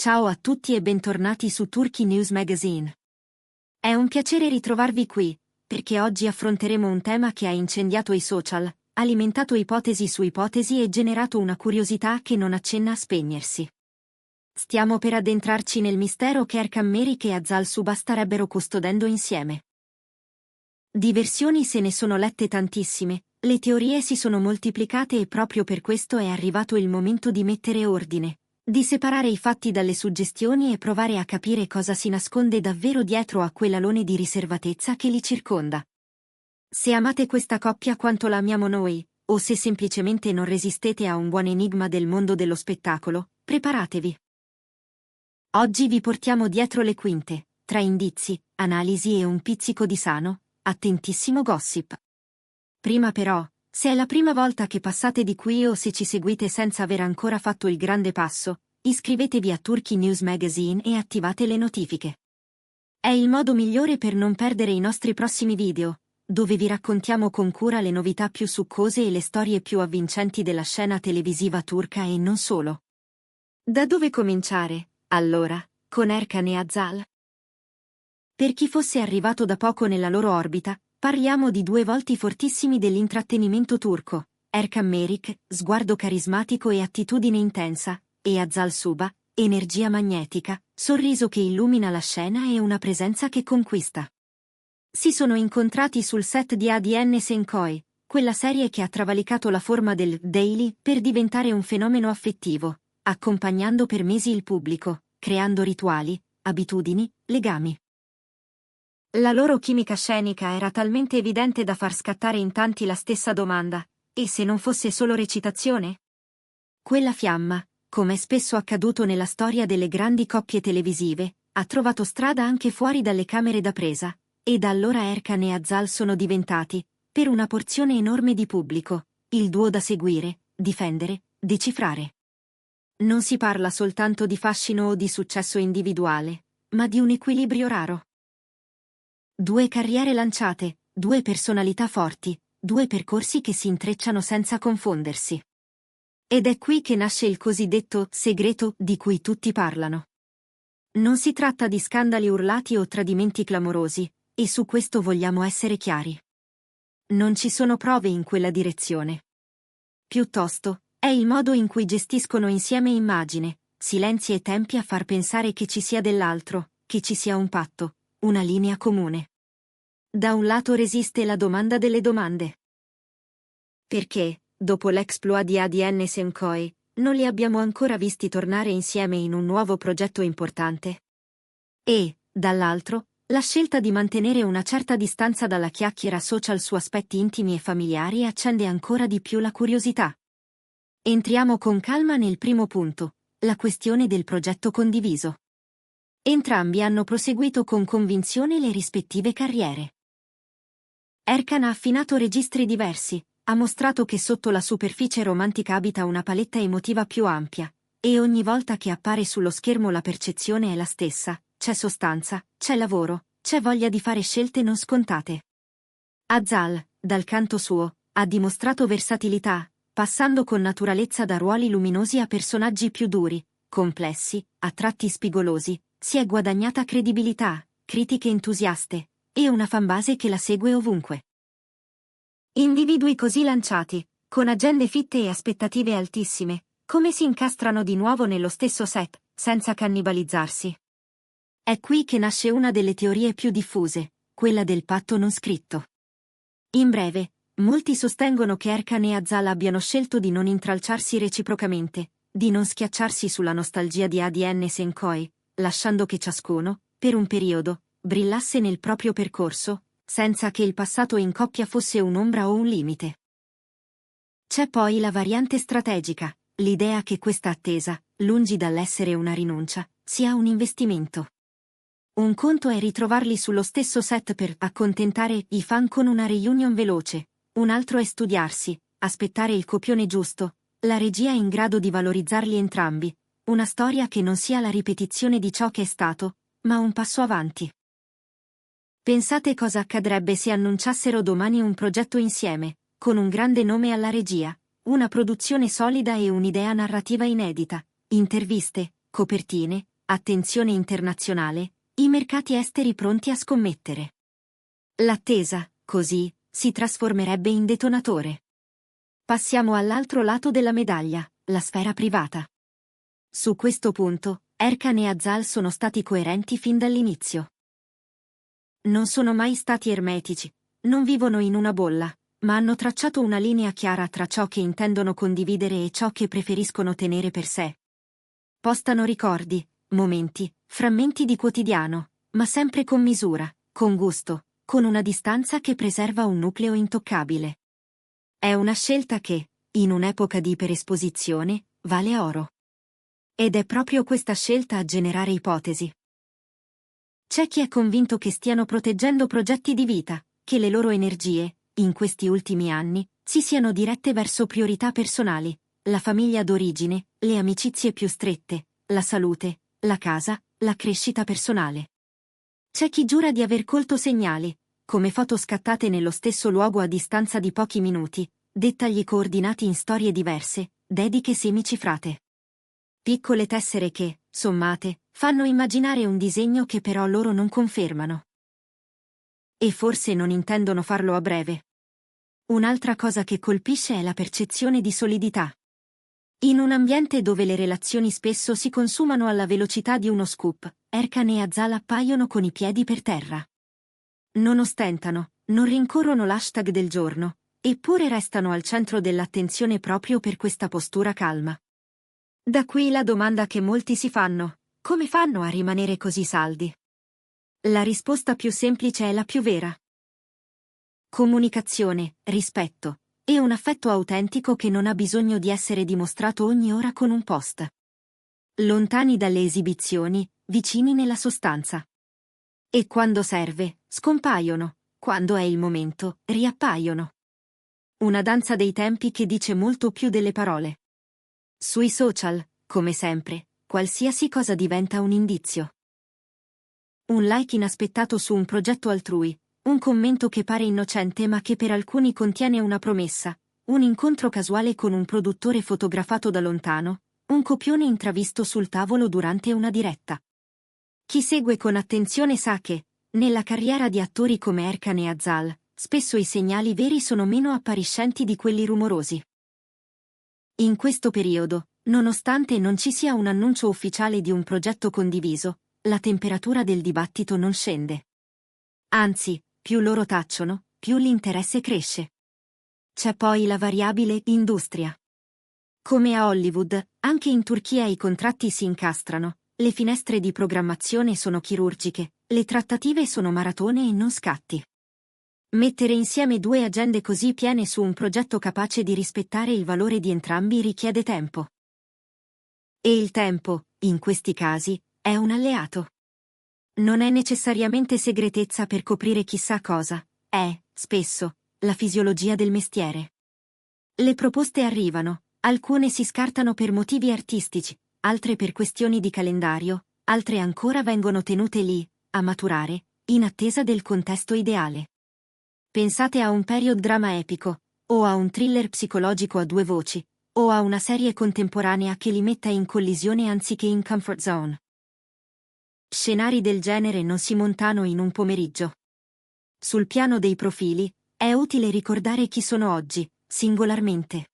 Ciao a tutti e bentornati su Turkey News Magazine. È un piacere ritrovarvi qui, perché oggi affronteremo un tema che ha incendiato i social, alimentato ipotesi su ipotesi e generato una curiosità che non accenna a spegnersi. Stiamo per addentrarci nel mistero che Erkan Merik e Azal Suba starebbero custodendo insieme. Di versioni se ne sono lette tantissime, le teorie si sono moltiplicate e proprio per questo è arrivato il momento di mettere ordine, di separare i fatti dalle suggestioni e provare a capire cosa si nasconde davvero dietro a quell'alone di riservatezza che li circonda. Se amate questa coppia quanto la amiamo noi, o se semplicemente non resistete a un buon enigma del mondo dello spettacolo, preparatevi. Oggi vi portiamo dietro le quinte, tra indizi, analisi e un pizzico di sano, attentissimo gossip. Prima però, se è la prima volta che passate di qui o se ci seguite senza aver ancora fatto il grande passo, iscrivetevi a Turkey News Magazine e attivate le notifiche. È il modo migliore per non perdere i nostri prossimi video, dove vi raccontiamo con cura le novità più succose e le storie più avvincenti della scena televisiva turca e non solo. Da dove cominciare, allora, con Erkan e Azal? Per chi fosse arrivato da poco nella loro orbita, parliamo di due volti fortissimi dell'intrattenimento turco, Erkan Merik, sguardo carismatico e attitudine intensa, e Azal Suba, energia magnetica, sorriso che illumina la scena e una presenza che conquista. Si sono incontrati sul set di ADN Senkoi, quella serie che ha travalicato la forma del Daily per diventare un fenomeno affettivo, accompagnando per mesi il pubblico, creando rituali, abitudini, legami. La loro chimica scenica era talmente evidente da far scattare in tanti la stessa domanda: e se non fosse solo recitazione? Quella fiamma, come è spesso accaduto nella storia delle grandi coppie televisive, ha trovato strada anche fuori dalle camere da presa, e da allora Erkan e Azal sono diventati, per una porzione enorme di pubblico, il duo da seguire, difendere, decifrare. Non si parla soltanto di fascino o di successo individuale, ma di un equilibrio raro. Due carriere lanciate, due personalità forti, due percorsi che si intrecciano senza confondersi. Ed è qui che nasce il cosiddetto segreto di cui tutti parlano. Non si tratta di scandali urlati o tradimenti clamorosi, e su questo vogliamo essere chiari. Non ci sono prove in quella direzione. Piuttosto, è il modo in cui gestiscono insieme immagine, silenzi e tempi a far pensare che ci sia dell'altro, che ci sia un patto, una linea comune. Da un lato resiste la domanda delle domande. Perché, dopo l'exploit di ADN Senkoi, non li abbiamo ancora visti tornare insieme in un nuovo progetto importante? E, dall'altro, la scelta di mantenere una certa distanza dalla chiacchiera social su aspetti intimi e familiari accende ancora di più la curiosità. Entriamo con calma nel primo punto, la questione del progetto condiviso. Entrambi hanno proseguito con convinzione le rispettive carriere. Erkan ha affinato registri diversi, ha mostrato che sotto la superficie romantica abita una paletta emotiva più ampia, e ogni volta che appare sullo schermo la percezione è la stessa: c'è sostanza, c'è lavoro, c'è voglia di fare scelte non scontate. Azal, dal canto suo, ha dimostrato versatilità, passando con naturalezza da ruoli luminosi a personaggi più duri, complessi, a tratti spigolosi. Si è guadagnata credibilità, critiche entusiaste, e una fanbase che la segue ovunque. Individui così lanciati, con agende fitte e aspettative altissime, come si incastrano di nuovo nello stesso set, senza cannibalizzarsi? È qui che nasce una delle teorie più diffuse, quella del patto non scritto. In breve, molti sostengono che Erkan e Azal abbiano scelto di non intralciarsi reciprocamente, di non schiacciarsi sulla nostalgia di ADN Senkoi, lasciando che ciascuno, per un periodo, brillasse nel proprio percorso, senza che il passato in coppia fosse un'ombra o un limite. C'è poi la variante strategica, l'idea che questa attesa, lungi dall'essere una rinuncia, sia un investimento. Un conto è ritrovarli sullo stesso set per accontentare i fan con una reunion veloce, un altro è studiarsi, aspettare il copione giusto, la regia in grado di valorizzarli entrambi, una storia che non sia la ripetizione di ciò che è stato, ma un passo avanti. Pensate cosa accadrebbe se annunciassero domani un progetto insieme, con un grande nome alla regia, una produzione solida e un'idea narrativa inedita, interviste, copertine, attenzione internazionale, i mercati esteri pronti a scommettere. L'attesa, così, si trasformerebbe in detonatore. Passiamo all'altro lato della medaglia, la sfera privata. Su questo punto, Erkan e Azal sono stati coerenti fin dall'inizio. Non sono mai stati ermetici, non vivono in una bolla, ma hanno tracciato una linea chiara tra ciò che intendono condividere e ciò che preferiscono tenere per sé. Postano ricordi, momenti, frammenti di quotidiano, ma sempre con misura, con gusto, con una distanza che preserva un nucleo intoccabile. È una scelta che, in un'epoca di iperesposizione, vale oro. Ed è proprio questa scelta a generare ipotesi. C'è chi è convinto che stiano proteggendo progetti di vita, che le loro energie, in questi ultimi anni, si siano dirette verso priorità personali, la famiglia d'origine, le amicizie più strette, la salute, la casa, la crescita personale. C'è chi giura di aver colto segnali, come foto scattate nello stesso luogo a distanza di pochi minuti, dettagli coordinati in storie diverse, dediche semicifrate. Piccole tessere che, sommate, fanno immaginare un disegno che però loro non confermano. E forse non intendono farlo a breve. Un'altra cosa che colpisce è la percezione di solidità. In un ambiente dove le relazioni spesso si consumano alla velocità di uno scoop, Erkan e Azal appaiono con i piedi per terra. Non ostentano, non rincorrono l'hashtag del giorno, eppure restano al centro dell'attenzione proprio per questa postura calma. Da qui la domanda che molti si fanno: come fanno a rimanere così saldi? La risposta più semplice è la più vera. Comunicazione, rispetto, e un affetto autentico che non ha bisogno di essere dimostrato ogni ora con un post. Lontani dalle esibizioni, vicini nella sostanza. E quando serve, scompaiono, quando è il momento, riappaiono. Una danza dei tempi che dice molto più delle parole. Sui social, come sempre, qualsiasi cosa diventa un indizio. Un like inaspettato su un progetto altrui, un commento che pare innocente ma che per alcuni contiene una promessa, un incontro casuale con un produttore fotografato da lontano, un copione intravisto sul tavolo durante una diretta. Chi segue con attenzione sa che, nella carriera di attori come Erkan e Azal, spesso i segnali veri sono meno appariscenti di quelli rumorosi. In questo periodo, nonostante non ci sia un annuncio ufficiale di un progetto condiviso, la temperatura del dibattito non scende. Anzi, più loro tacciono, più l'interesse cresce. C'è poi la variabile industria. Come a Hollywood, anche in Turchia i contratti si incastrano, le finestre di programmazione sono chirurgiche, le trattative sono maratone e non scatti. Mettere insieme due agende così piene su un progetto capace di rispettare il valore di entrambi richiede tempo. E il tempo, in questi casi, è un alleato. Non è necessariamente segretezza per coprire chissà cosa, è, spesso, la fisiologia del mestiere. Le proposte arrivano, alcune si scartano per motivi artistici, altre per questioni di calendario, altre ancora vengono tenute lì, a maturare, in attesa del contesto ideale. Pensate a un period drama epico, o a un thriller psicologico a due voci, o a una serie contemporanea che li metta in collisione anziché in comfort zone. Scenari del genere non si montano in un pomeriggio. Sul piano dei profili, è utile ricordare chi sono oggi, singolarmente.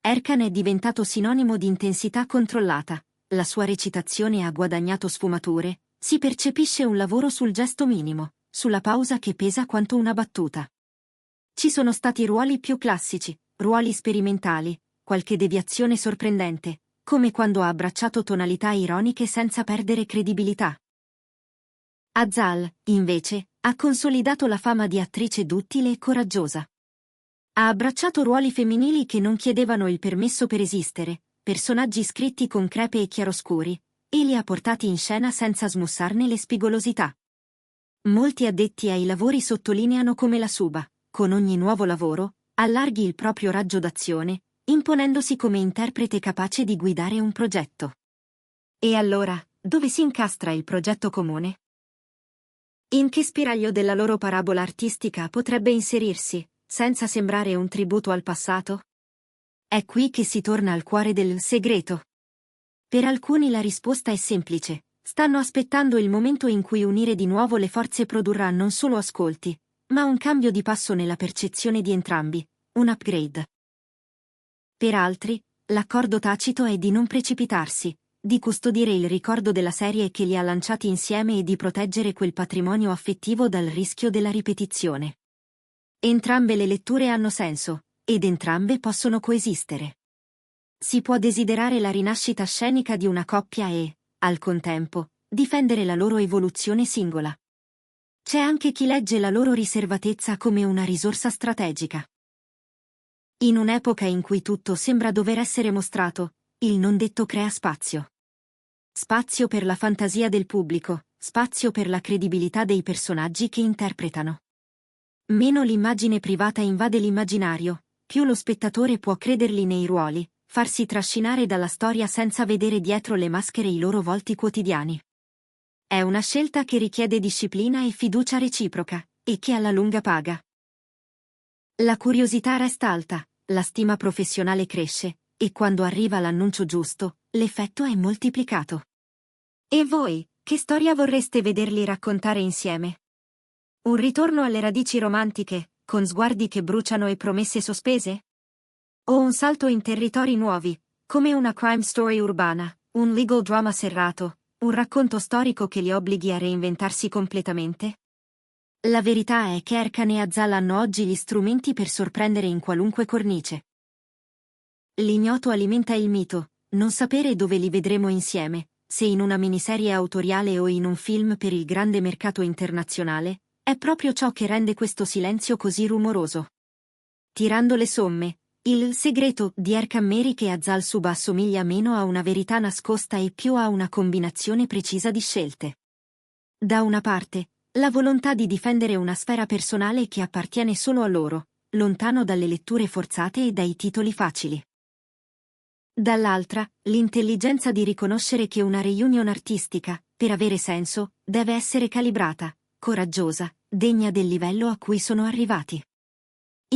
Erkan è diventato sinonimo di intensità controllata, la sua recitazione ha guadagnato sfumature, si percepisce un lavoro sul gesto minimo, sulla pausa che pesa quanto una battuta. Ci sono stati ruoli più classici, ruoli sperimentali, qualche deviazione sorprendente, come quando ha abbracciato tonalità ironiche senza perdere credibilità. Azal, invece, ha consolidato la fama di attrice duttile e coraggiosa. Ha abbracciato ruoli femminili che non chiedevano il permesso per esistere, personaggi scritti con crepe e chiaroscuri, e li ha portati in scena senza smussarne le spigolosità. Molti addetti ai lavori sottolineano come la suba, con ogni nuovo lavoro, allarghi il proprio raggio d'azione, imponendosi come interprete capace di guidare un progetto. E allora, dove si incastra il progetto comune? In che spiraglio della loro parabola artistica potrebbe inserirsi, senza sembrare un tributo al passato? È qui che si torna al cuore del segreto. Per alcuni la risposta è semplice: Stanno aspettando il momento in cui unire di nuovo le forze produrrà non solo ascolti, ma un cambio di passo nella percezione di entrambi, un upgrade. Per altri, l'accordo tacito è di non precipitarsi, di custodire il ricordo della serie che li ha lanciati insieme e di proteggere quel patrimonio affettivo dal rischio della ripetizione. Entrambe le letture hanno senso, ed entrambe possono coesistere. Si può desiderare la rinascita scenica di una coppia e, al contempo, difendere la loro evoluzione singola. C'è anche chi legge la loro riservatezza come una risorsa strategica. In un'epoca in cui tutto sembra dover essere mostrato, il non detto crea spazio. Spazio per la fantasia del pubblico, spazio per la credibilità dei personaggi che interpretano. Meno l'immagine privata invade l'immaginario, più lo spettatore può crederli nei ruoli, farsi trascinare dalla storia senza vedere dietro le maschere i loro volti quotidiani. È una scelta che richiede disciplina e fiducia reciproca, e che alla lunga paga. La curiosità resta alta, la stima professionale cresce, e quando arriva l'annuncio giusto, l'effetto è moltiplicato. E voi, che storia vorreste vederli raccontare insieme? Un ritorno alle radici romantiche, con sguardi che bruciano e promesse sospese? O un salto in territori nuovi, come una crime story urbana, un legal drama serrato, un racconto storico che li obblighi a reinventarsi completamente? La verità è che Erkan e Azal hanno oggi gli strumenti per sorprendere in qualunque cornice. L'ignoto alimenta il mito, non sapere dove li vedremo insieme, se in una miniserie autoriale o in un film per il grande mercato internazionale, è proprio ciò che rende questo silenzio così rumoroso. Tirando le somme, il segreto di Erkan Merik e Azal Suba assomiglia meno a una verità nascosta e più a una combinazione precisa di scelte. Da una parte, la volontà di difendere una sfera personale che appartiene solo a loro, lontano dalle letture forzate e dai titoli facili. Dall'altra, l'intelligenza di riconoscere che una reunion artistica, per avere senso, deve essere calibrata, coraggiosa, degna del livello a cui sono arrivati.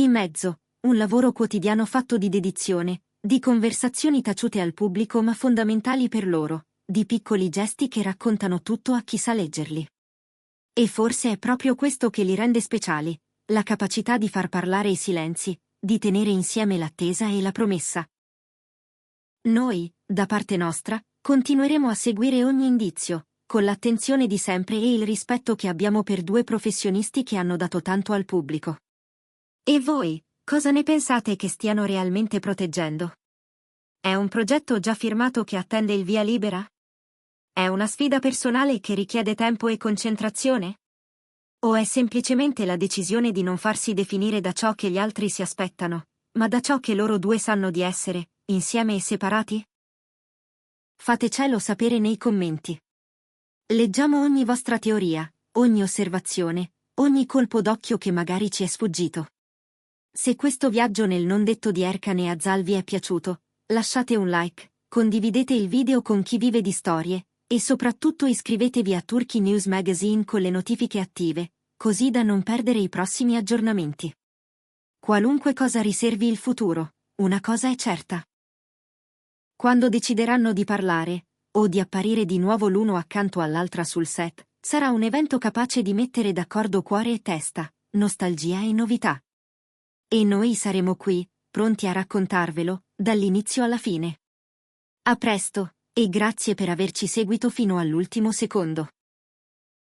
In mezzo, un lavoro quotidiano fatto di dedizione, di conversazioni taciute al pubblico ma fondamentali per loro, di piccoli gesti che raccontano tutto a chi sa leggerli. E forse è proprio questo che li rende speciali, la capacità di far parlare i silenzi, di tenere insieme l'attesa e la promessa. Noi, da parte nostra, continueremo a seguire ogni indizio, con l'attenzione di sempre e il rispetto che abbiamo per due professionisti che hanno dato tanto al pubblico. E voi, cosa ne pensate che stiano realmente proteggendo? È un progetto già firmato che attende il via libera? È una sfida personale che richiede tempo e concentrazione? O è semplicemente la decisione di non farsi definire da ciò che gli altri si aspettano, ma da ciò che loro due sanno di essere, insieme e separati? Fatecelo sapere nei commenti. Leggiamo ogni vostra teoria, ogni osservazione, ogni colpo d'occhio che magari ci è sfuggito. Se questo viaggio nel non detto di Erkan e Azal vi è piaciuto, lasciate un like, condividete il video con chi vive di storie, e soprattutto iscrivetevi a Turkey News Magazine con le notifiche attive, così da non perdere i prossimi aggiornamenti. Qualunque cosa riservi il futuro, una cosa è certa. Quando decideranno di parlare, o di apparire di nuovo l'uno accanto all'altra sul set, sarà un evento capace di mettere d'accordo cuore e testa, nostalgia e novità. E noi saremo qui, pronti a raccontarvelo, dall'inizio alla fine. A presto, e grazie per averci seguito fino all'ultimo secondo.